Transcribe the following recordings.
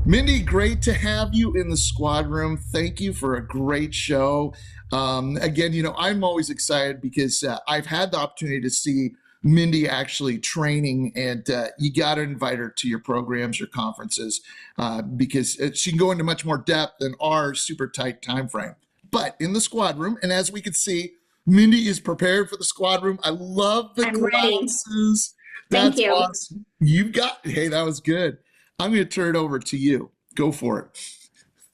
Mindy, great to have you in the squad room. Thank you for a great show. Again, I'm always excited because I've had the opportunity to see Mindy actually training, and you got to invite her to your programs, your conferences, because she can go into much more depth than our super tight time frame. But in the squad room, and as we can see, Mindy is prepared for the squad room. I love the I'm ready. glasses. Thank That's you. awesome. Hey, that was good. I'm going to turn it over to you. Go for it.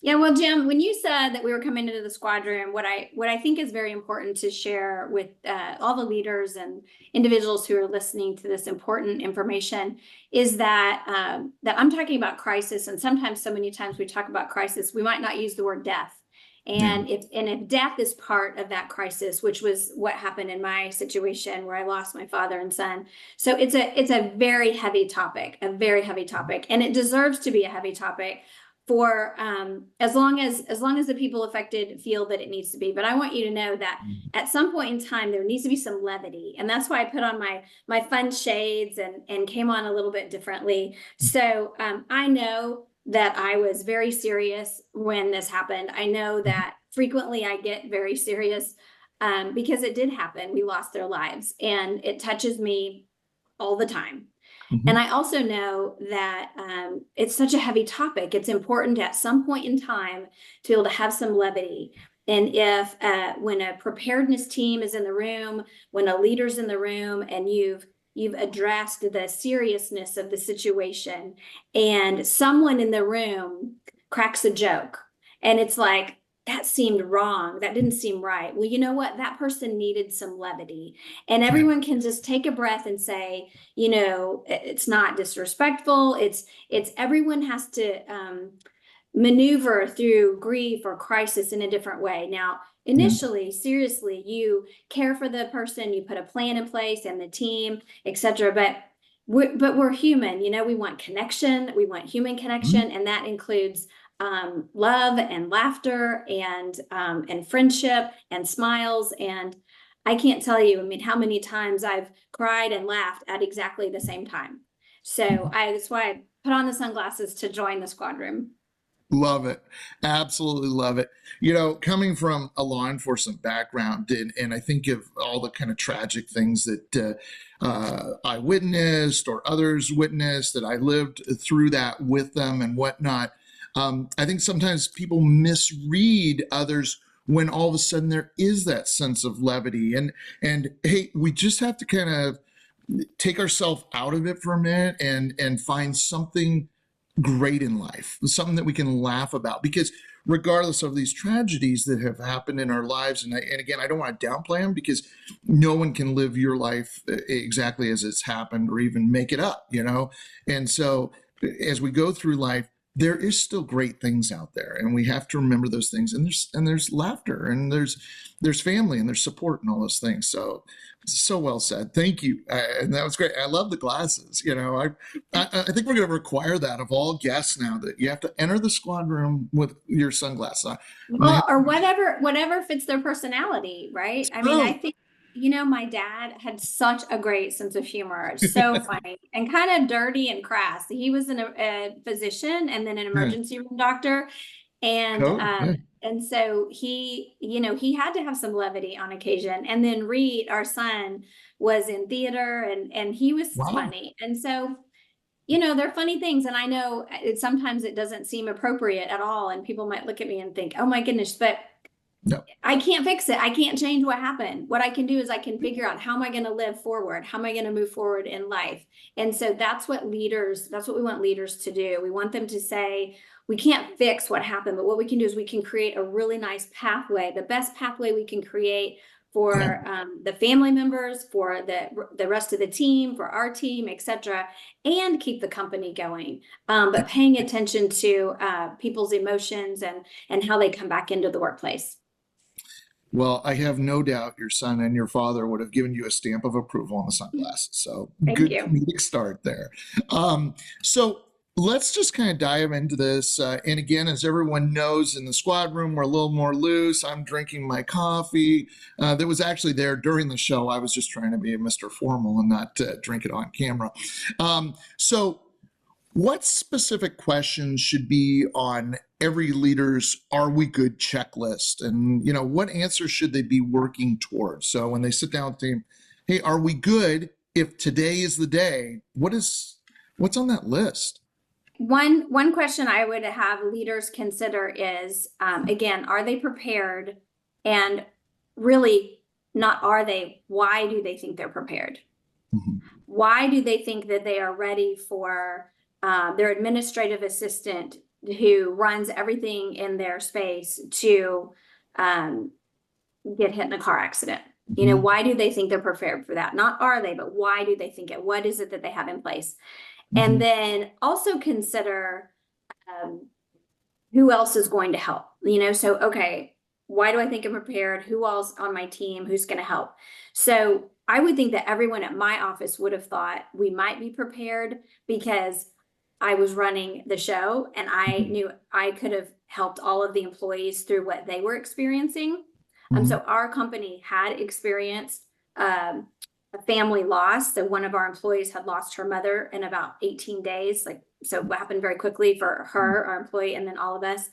Yeah, well, Jim, when you said that we were coming into the squad room, what I think is very important to share with all the leaders and individuals who are listening to this important information is that I'm talking about crisis, and sometimes, so many times we talk about crisis, we might not use the word death. Yeah. And if death is part of that crisis, which was what happened in my situation where I lost my father and son, so it's a very heavy topic, and it deserves to be a heavy topic for as long as the people affected feel that it needs to be. But I want you to know that at some point in time there needs to be some levity, and that's why I put on my fun shades and came on a little bit differently. So I know that I was very serious when this happened. I know that frequently I get very serious because it did happen. We lost their lives, and it touches me all the time. And I also know that it's such a heavy topic. It's important at some point in time to be able to have some levity. And if when a preparedness team is in the room, when a leader's in the room, and you've addressed the seriousness of the situation, and someone in the room cracks a joke, and it's like, that seemed wrong. That didn't seem right. Well, you know what? That person needed some levity. And everyone can just take a breath and say, it's not disrespectful. It's everyone has to maneuver through grief or crisis in a different way. Now, initially, seriously, you care for the person, you put a plan in place and the team, etc. But we're human. We want connection. We want human connection, and that includes love and laughter and friendship and smiles. And I can't tell you, how many times I've cried and laughed at exactly the same time. So that's why I put on the sunglasses to join the squad room. Love it. Absolutely love it. Coming from a law enforcement background, and I think of all the kind of tragic things that I witnessed or others witnessed, that I lived through that with them and whatnot. I think sometimes people misread others when all of a sudden there is that sense of levity. And hey, we just have to kind of take ourselves out of it for a minute and find something great in life, something that we can laugh about, because regardless of these tragedies that have happened in our lives, and again, I don't want to downplay them, because no one can live your life exactly as it's happened or even make it up, And so as we go through life, there is still great things out there, and we have to remember those things. And there's laughter, and there's family, and there's support, and all those things. So well said. Thank you. And that was great. I love the glasses. I think we're going to require that of all guests now, that you have to enter the squad room with your sunglasses on. Well, or whatever fits their personality, right? I think, my dad had such a great sense of humor. It's so funny and kind of dirty and crass. He was a physician and then an emergency room doctor. And so he had to have some levity on occasion. And then Reed, our son, was in theater, and he was funny. And so, they're funny things. And I know sometimes it doesn't seem appropriate at all. And people might look at me and think, oh my goodness, but No. I can't fix it. I can't change what happened. What I can do is I can figure out, how am I going to live forward? How am I going to move forward in life? And so that's what we want leaders to do. We want them to say, we can't fix what happened, but what we can do is we can create a really nice pathway, the best pathway we can create for the family members, for the rest of the team, for our team, etc., and keep the company going. But paying attention to people's emotions and how they come back into the workplace. Well, I have no doubt your son and your father would have given you a stamp of approval on the sunglasses. So good comedic start there. So let's just kind of dive into this. And again, as everyone knows, in the squad room, we're a little more loose. I'm drinking my coffee. That was actually there during the show. I was just trying to be a Mr. Formal and not drink it on camera. So What specific questions should be on every leader's "Are we good?" checklist? And, what answers should they be working towards? So when they sit down with the team, hey, are we good? If today is the day, what's on that list? One question I would have leaders consider is, again, are they prepared? And really, not are they, why do they think they're prepared? Mhm. Why do they think that they are ready for their administrative assistant who runs everything in their space to get hit in a car accident? Mhm. Why do they think they're prepared for that? Not are they, but why do they think it? What is it that they have in place? And Mhm. then also consider who else is going to help. So, okay, why do I think I'm prepared? Who else on my team? Who's going to help? So I would think that everyone at my office would have thought we might be prepared because I was running the show and I knew I could have helped all of the employees through what they were experiencing. Mhm. So our company had experienced a family loss. So one of our employees had lost her mother in about 18 days. So it happened very quickly for her, our employee, and then all of us.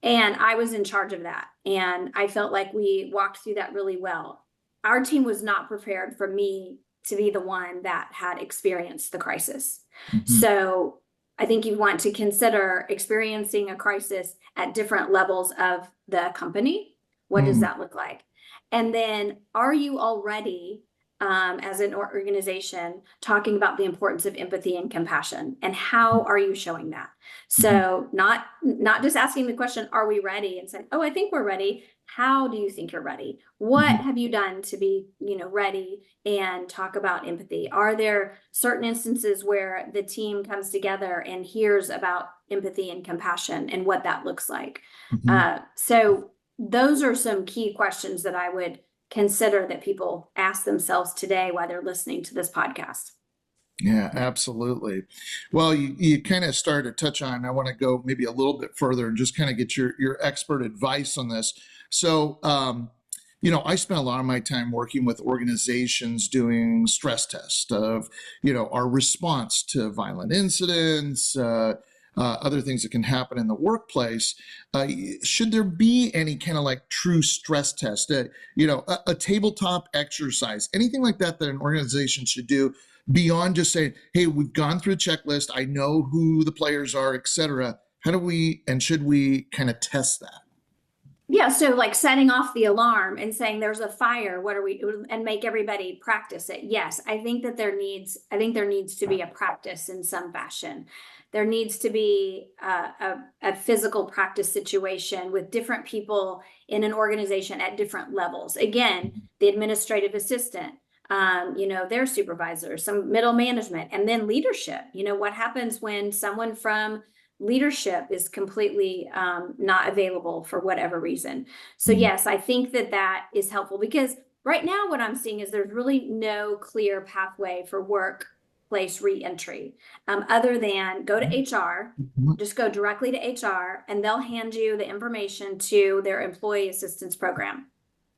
And I was in charge of that. And I felt like we walked through that really well. Our team was not prepared for me to be the one that had experienced the crisis. Mhm. So I think you want to consider experiencing a crisis at different levels of the company. What does Mhm. that look like? And then are you already, as an organization, talking about the importance of empathy and compassion? And how are you showing that? Mhm. So not just asking the question, are we ready? And saying, oh, I think we're ready. How do you think you're ready? What Mhm. have you done to be, ready? And talk about empathy. Are there certain instances where the team comes together and hears about empathy and compassion and what that looks like? Mhm. So those are some key questions that I would consider that people ask themselves today while they're listening to this podcast. Yeah, absolutely. Well, you kind of started to touch on, I want to go maybe a little bit further and just kind of get your expert advice on this. So, I spent a lot of my time working with organizations doing stress tests of, our response to violent incidents, other things that can happen in the workplace. Should there be any kind of like true stress test, a tabletop exercise, anything like that that an organization should do beyond just saying, hey, we've gone through a checklist, I know who the players are, etc. How do we and should we kind of test that? Yeah, so like setting off the alarm and saying there's a fire, what are we, and make everybody practice it. Yes, I think there needs to be a practice in some fashion. There needs to be a physical practice situation with different people in an organization at different levels. Again, the administrative assistant, their supervisor, some middle management, and then leadership. What happens when someone from leadership is completely not available for whatever reason. So Mhm. yes, I think that is helpful because right now what I'm seeing is there's really no clear pathway for workplace reentry, other than go to HR, Mhm. just go directly to HR and they'll hand you the information to their employee assistance program.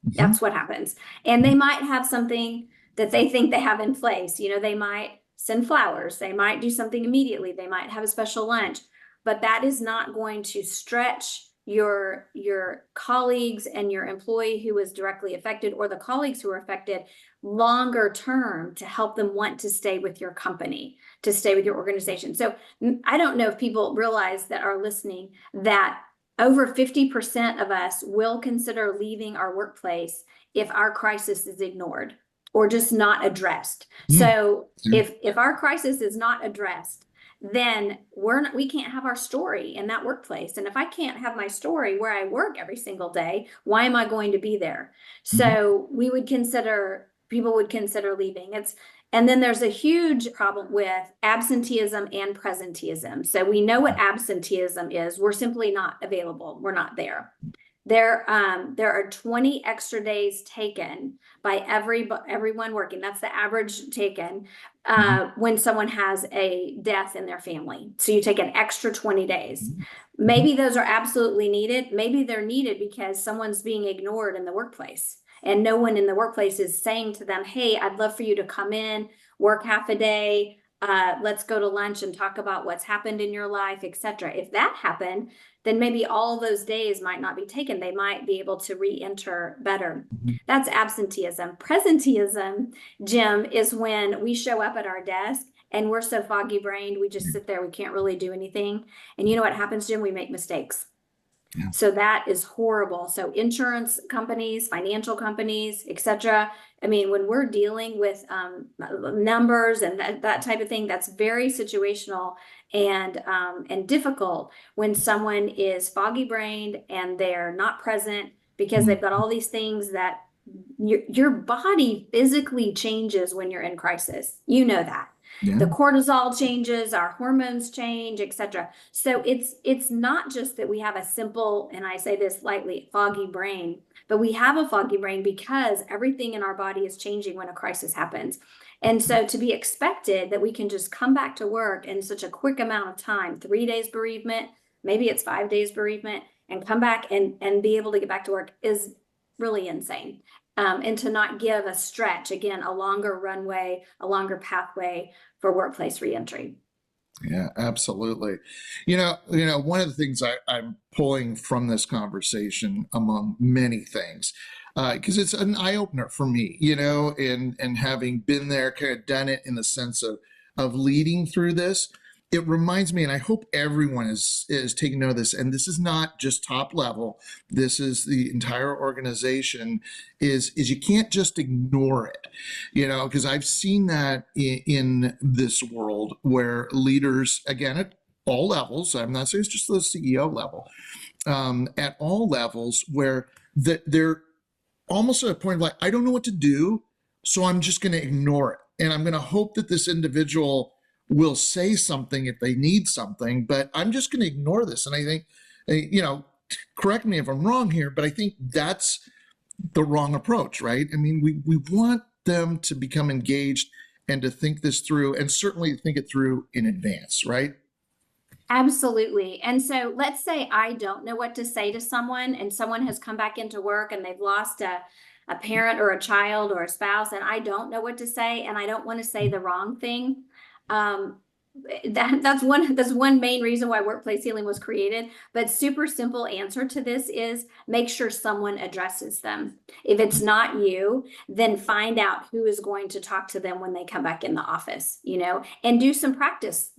Mhm. That's what happens. And they might have something that they think they have in place. They might send flowers, they might do something immediately, they might have a special lunch, but that is not going to stretch your colleagues and your employee who is directly affected or the colleagues who are affected longer term to help them want to stay with your company, to stay with your organization. So I don't know if people realize that are listening that over 50% of us will consider leaving our workplace if our crisis is ignored or just not addressed. Mhm. So Yeah. if our crisis is not addressed, then we can't have our story in that workplace. And if I can't have my story where I work every single day, why am I going to be there? Mhm. So people would consider leaving. And then there's a huge problem with absenteeism and presenteeism. So we know what absenteeism is. We're simply not available. We're not there. There are 20 extra days taken by everyone working. That's the average taken Mhm. when someone has a death in their family. So you take an extra 20 days. Mhm. Maybe those are absolutely needed. Maybe they're needed because someone's being ignored in the workplace and no one in the workplace is saying to them, hey, I'd love for you to come in, work half a day, let's go to lunch and talk about what's happened in your life, etc. If that happened, then maybe all those days might not be taken. They might be able to re-enter better. That's absenteeism. Presenteeism, Jim, is when we show up at our desk and we're so foggy brained, we just sit there, we can't really do anything. And you know what happens, Jim? We make mistakes. Yeah. So that is horrible. So insurance companies, financial companies, etc. I mean, when we're dealing with numbers and that type of thing, that's very situational and difficult when someone is foggy brained and they're not present because they've got all these things that your body physically changes when you're in crisis. You know that. Yeah. The cortisol changes, our hormones change, etc. So it's not just that we have a simple, and I say this lightly, foggy brain, but we have a foggy brain because everything in our body is changing when a crisis happens. And so to be expected that we can just come back to work in such a quick amount of time, 3 days bereavement, maybe it's 5 days bereavement, and come back and be able to get back to work is really insane. And to not give a stretch, again, a longer runway, a longer pathway for workplace reentry. Yeah, absolutely. One of the things I'm pulling from this conversation, among many things, because it's an eye opener for me, and having been there, kind of done it in the sense of leading through this. It reminds me, and I hope everyone is taking note of this, and this is not just top level, this is the entire organization, is you can't just ignore it, because I've seen that in this world where leaders, again, at all levels, I'm not saying it's just the CEO level, at all levels, where they're almost at a point of like, I don't know what to do, so I'm just going to ignore it. And I'm going to hope that this individual will say something if they need something, but I'm just going to ignore this. And I think, correct me if I'm wrong here, but I think that's the wrong approach, right? I mean, we want them to become engaged and to think this through, and certainly think it through in advance, right? Absolutely. And so let's say I don't know what to say to someone, and someone has come back into work and they've lost a parent or a child or a spouse, and I don't know what to say, and I don't want to say the wrong thing. That's one main reason why workplace healing was created. But super simple answer to this is make sure someone addresses them. If it's not you, then find out who is going to talk to them when they come back in the office, and do some practice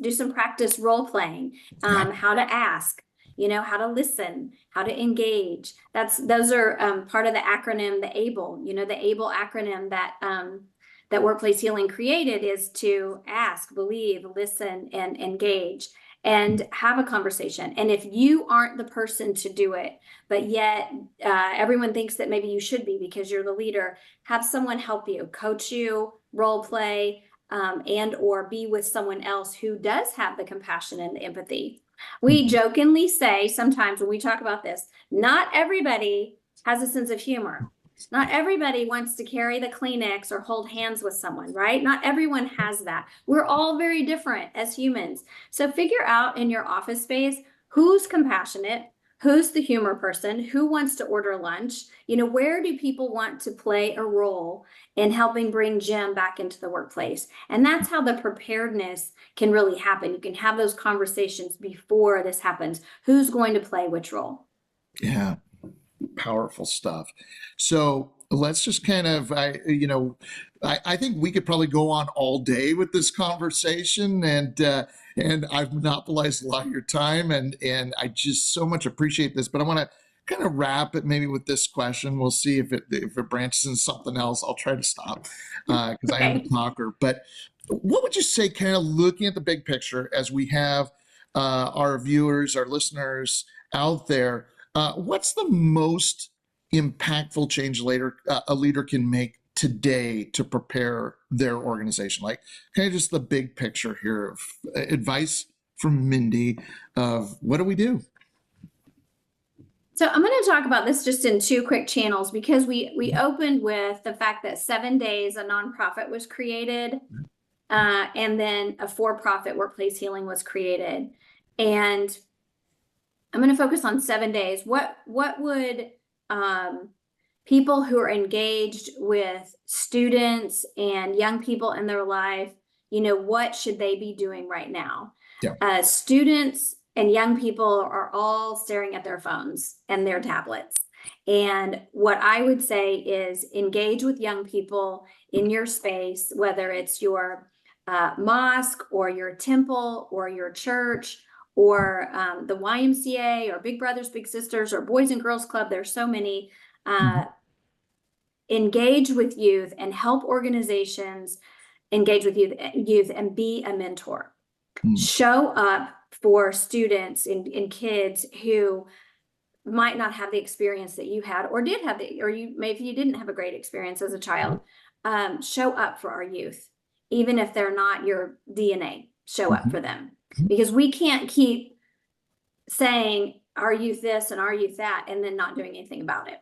role playing, how to ask, how to listen, how to engage. Those are part of the acronym, the ABLE, the ABLE acronym that workplace healing created is to ask, believe, listen, and engage, and have a conversation. And if you aren't the person to do it, but yet everyone thinks that maybe you should be because you're the leader, have someone help you, coach you, role play, and or be with someone else who does have the compassion and the empathy. We jokingly say sometimes when we talk about this, not everybody has a sense of humor. Not everybody wants to carry the Kleenex or hold hands with someone, right? Not everyone has that. We're all very different as humans. So figure out in your office space who's compassionate, who's the humor person, who wants to order lunch, where do people want to play a role in helping bring Jim back into the workplace? And that's how the preparedness can really happen. You can have those conversations before this happens. Who's going to play which role? Yeah. Powerful stuff. So let's just kind of, I think we could probably go on all day with this conversation, and I've monopolized a lot of your time, and I just so much appreciate this. But I want to kind of wrap it maybe with this question. We'll see if it branches into something else. I'll try to stop because I am a talker. But what would you say, kind of looking at the big picture as we have our viewers, our listeners out there? What's the most impactful change a leader can make today to prepare their organization? Like, kind of just the big picture here of advice from Mindy of what do we do? So I'm going to talk about this just in two quick channels, because we opened with the fact that 7 days a nonprofit was created, and then a for-profit workplace healing was created. And I'm going to focus on 7 days. What would people who are engaged with students and young people in their life what should they be doing right now? Yeah. Students and young people are all staring at their phones and their tablets. And what I would say is engage with young people in your space, whether it's your mosque or your temple or your church or the YMCA or Big Brothers Big Sisters or Boys and Girls Club. There's so many. Engage with youth and help organizations engage with youth and be a mentor. Show up for students and kids who might not have the experience that you had or did have or maybe you didn't have a great experience as a child. Show up for our youth, even if they're not your DNA. Show up for them, because we can't keep saying our youth this and our youth that and then not doing anything about it.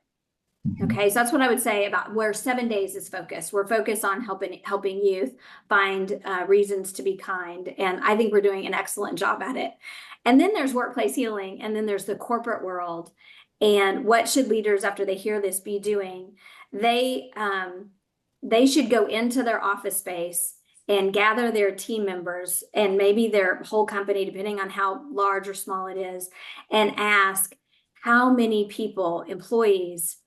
Okay, so that's what I would say about where 7 days is focused. We're focused on helping youth find reasons to be kind, and I think we're doing an excellent job at it. And then there's workplace healing, and then there's the corporate world. And what should leaders, after they hear this, be doing? They should go into their office space and gather their team members and maybe their whole company, depending on how large or small it is, and ask how many people, employees,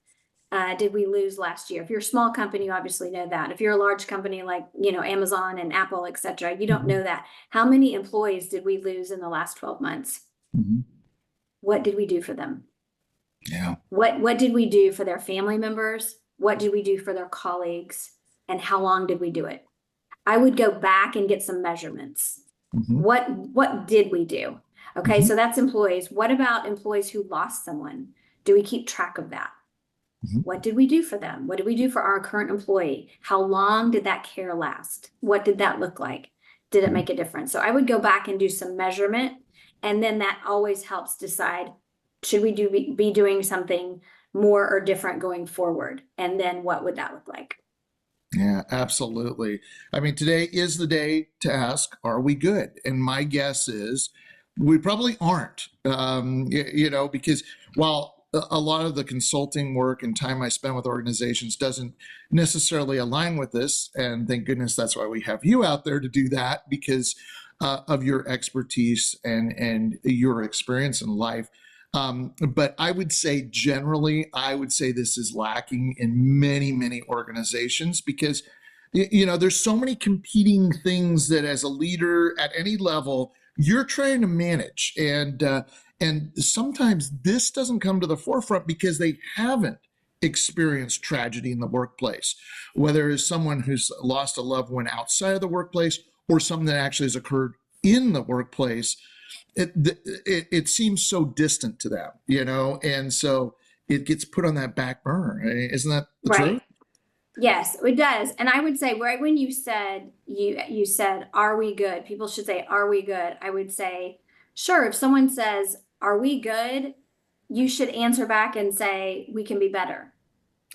did we lose last year? If you're a small company, you obviously know that. If you're a large company like, Amazon and Apple, et cetera, you don't know that. How many employees did we lose in the last 12 months? What did we do for them? Yeah. What did we do for their family members? What did we do for their colleagues? And how long did we do it? I would go back and get some measurements. What did we do? Okay, so that's employees. What about employees who lost someone? Do we keep track of that? What did we do for them? What did we do for our current employee? How long did that care last? What did that look like? Did it make a difference? So I would go back and do some measurement, and then that always helps decide, should we be doing something more or different going forward? And then what would that look like? Yeah, absolutely. I mean, today is the day to ask, are we good? And my guess is we probably aren't, because while a lot of the consulting work and time I spend with organizations doesn't necessarily align with this, and thank goodness that's why we have you out there to do that, because of your expertise and your experience in life. But I would say generally, this is lacking in many, many organizations because, there's so many competing things that as a leader at any level, you're trying to manage. And sometimes this doesn't come to the forefront because they haven't experienced tragedy in the workplace, whether it's someone who's lost a loved one outside of the workplace or something that actually has occurred in the workplace. It seems so distant to them, and so it gets put on that back burner. Isn't that the truth? Yes, it does. And I would say, right when you said, are we good? People should say, are we good? I would say, sure. If someone says, are we good? You should answer back and say, we can be better.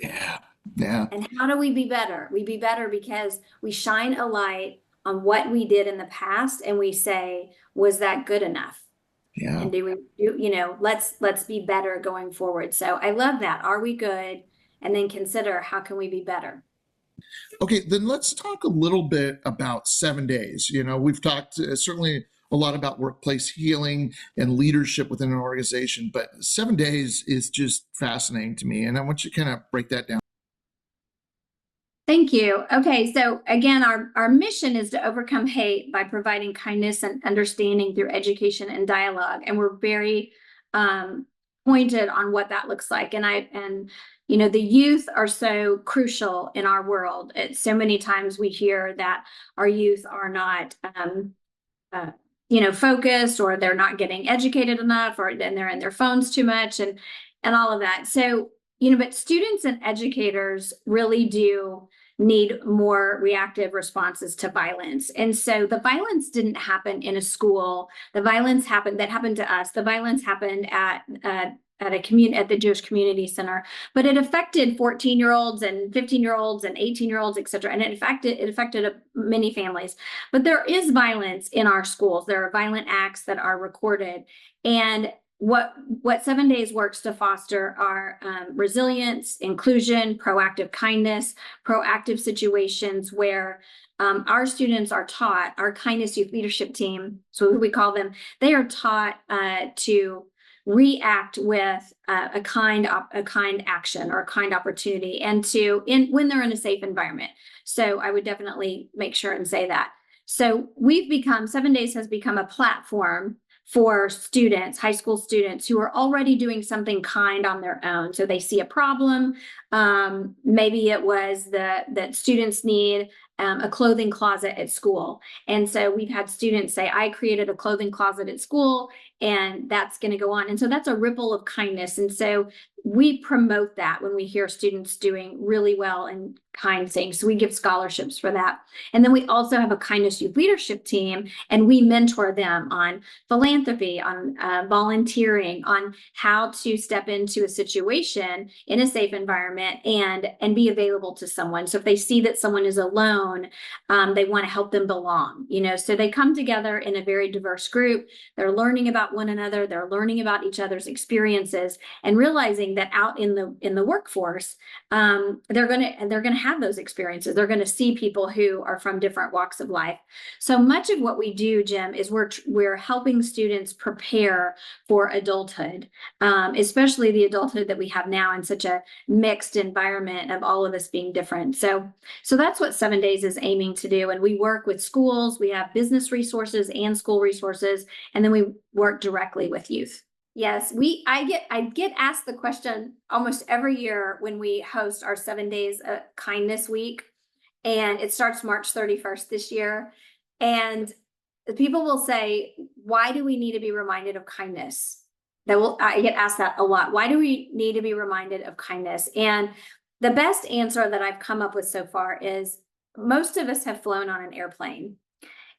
Yeah. Yeah. And how do we be better? We be better because we shine a light on what we did in the past, and we say, was that good enough? Yeah. And do we let's be better going forward. So I love that. Are we good? And then consider, how can we be better? Okay, then let's talk a little bit about 7 days. We've talked certainly a lot about workplace healing and leadership within an organization, but 7 days is just fascinating to me. And I want you to kind of break that down. Thank you. Okay, so again, our mission is to overcome hate by providing kindness and understanding through education and dialogue. And we're very pointed on what that looks like. And the youth are so crucial in our world. So many times we hear that our youth are not focused, or they're not getting educated enough, or then they're in their phones too much and all of that. So, but students and educators really do need more reactive responses to violence. And so the violence didn't happen in a school. The violence happened to us. The violence happened at the Jewish Community Center, but it affected 14-year-olds and 15-year-olds and 18-year-olds, et cetera. And it affected many families. But there is violence in our schools. There are violent acts that are recorded. And what 7 days works to foster are resilience, inclusion, proactive kindness, proactive situations where our students are taught, our kindness youth leadership team, so who we call them, they are taught to react with a kind action or a kind opportunity, and when they're in a safe environment. So I would definitely make sure and say that. So 7 Days has become a platform for students, high school students who are already doing something kind on their own. So they see a problem. Maybe it was that students need a clothing closet at school. And so we've had students say, I created a clothing closet at school, and that's going to go on. And so that's a ripple of kindness. And so we promote that when we hear students doing really well and kind things. So we give scholarships for that. And then we also have a kindness youth leadership team, and we mentor them on philanthropy, on volunteering, on how to step into a situation in a safe environment and be available to someone. So if they see that someone is alone, they want to help them belong, so they come together in a very diverse group. They're learning about one another. They're learning about each other's experiences and realizing that out in the workforce, they're gonna have those experiences. They're gonna see people who are from different walks of life. So much of what we do, Jim, is we're helping students prepare for adulthood, especially the adulthood that we have now in such a mixed environment of all of us being different. So that's what 7 Days is aiming to do. And we work with schools. We have business resources and school resources, and then we work directly with youth. Yes, I get asked the question almost every year when we host our 7 Days Kindness Week, and it starts March 31st this year. And people will say, why do we need to be reminded of kindness? I get asked that a lot. Why do we need to be reminded of kindness? And the best answer that I've come up with so far is most of us have flown on an airplane.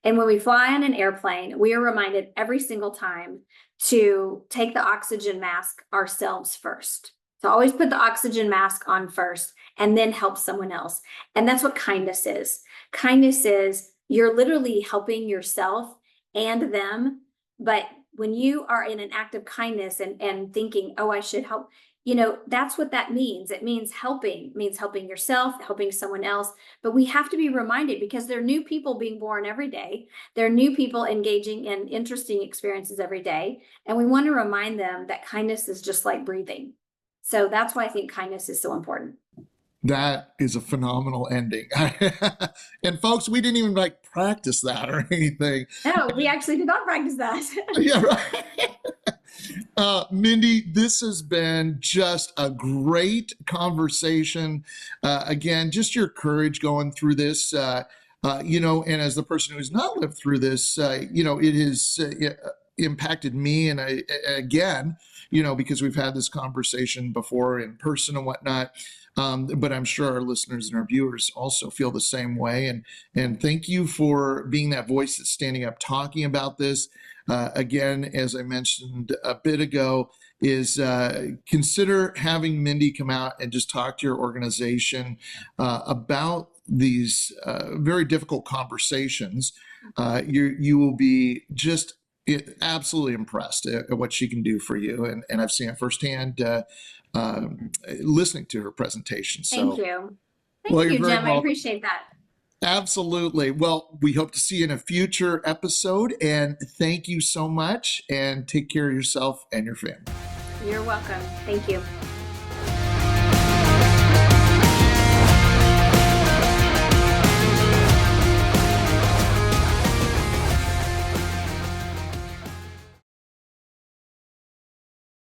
And when we fly on an airplane, we are reminded every single time to take the oxygen mask ourselves first. So always put the oxygen mask on first and then help someone else. And that's what kindness is. Kindness is you're literally helping yourself and them. But when you are in an act of kindness and thinking, oh, I should help, that's what that means. It means helping yourself, helping someone else. But we have to be reminded, because there are new people being born every day. There are new people engaging in interesting experiences every day. And we want to remind them that kindness is just like breathing. So that's why I think kindness is so important. That is a phenomenal ending. And folks, we didn't even practice that or anything. No, we actually did not practice that. Yeah, right. Mindy, this has been just a great conversation. Again, just your courage going through this, and as the person who's not lived through this, it has impacted me. And again, because we've had this conversation before in person and whatnot. But I'm sure our listeners and our viewers also feel the same way. And thank you for being that voice that's standing up, talking about this. Again, as I mentioned a bit ago, is consider having Mindy come out and just talk to your organization about these very difficult conversations. You will be just absolutely impressed at what she can do for you. And I've seen it firsthand listening to her presentation. So, Thank you. Thank you, Jim. I appreciate that. Absolutely. Well, we hope to see you in a future episode, and thank you so much, and take care of yourself and your family. You're welcome. Thank you.